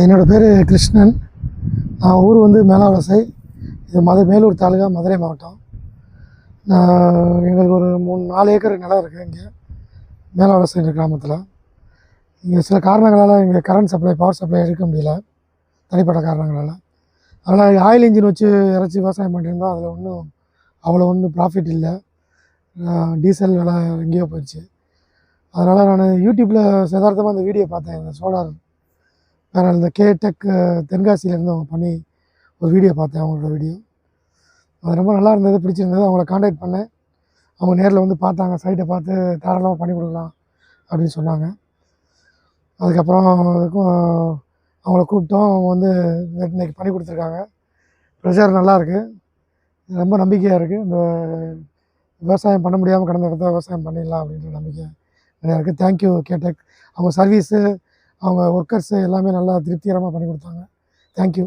என்னோடய பேர் கிருஷ்ணன். நான் ஊர் வந்து மேலாவலசை. இது மேலூர் தாலுகா, மதுரை மாவட்டம். எங்களுக்கு ஒரு 4 ஏக்கர் நிலம் இருக்குது இங்கே மேலாவலசைன்ற கிராமத்தில். இங்கே சில காரணங்களால் இங்கே கரண்ட் சப்ளை, பவர் சப்ளை எடுக்க முடியல, தனிப்பட்ட காரணங்களால். அதனால் ஆயில் இன்ஜின் வச்சு இறச்சி விவசாயம் பண்ணியிருந்தோம். அதில் ஒன்றும் ப்ராஃபிட் இல்லை. டீசல் விலை எங்கேயோ போயிடுச்சு. அதனால் நான் யூடியூப்பில் யதார்த்தமாக அந்த வீடியோ பார்த்தேன். இந்த சோலார் பேனல், இந்த கேடெக் தென்காசியிலேருந்து அவங்க பண்ணி ஒரு வீடியோ பார்த்தேன், அவங்களோட வீடியோ. அது ரொம்ப நல்லா இருந்தது, பிடிச்சிருந்தது. அவங்கள காண்டாக்ட் பண்ணேன். அவங்க நேரில் வந்து பார்த்தாங்க, சைட்டை பார்த்து தாராளமாக பண்ணி கொடுக்கலாம் அப்படின்னு சொன்னாங்க. அதுக்கப்புறம் அவங்கள கூப்பிட்டோம். அவங்க வந்து இன்றைக்கி பண்ணி கொடுத்துருக்காங்க. ப்ரெஷர் நல்லாயிருக்கு, ரொம்ப நம்பிக்கையாக இருக்குது. இந்த விவசாயம் பண்ண முடியாமல் கடந்த இடத்துல விவசாயம் பண்ணிடலாம் அப்படின்ற நம்பிக்கை நிறையா இருக்குது. தேங்க்யூ கேடெக். அவங்க சர்வீஸு, அவங்க ஒர்க்கர்ஸு எல்லாமே நல்லா திருப்திகரமாக பண்ணி கொடுத்தாங்க. தேங்க்யூ.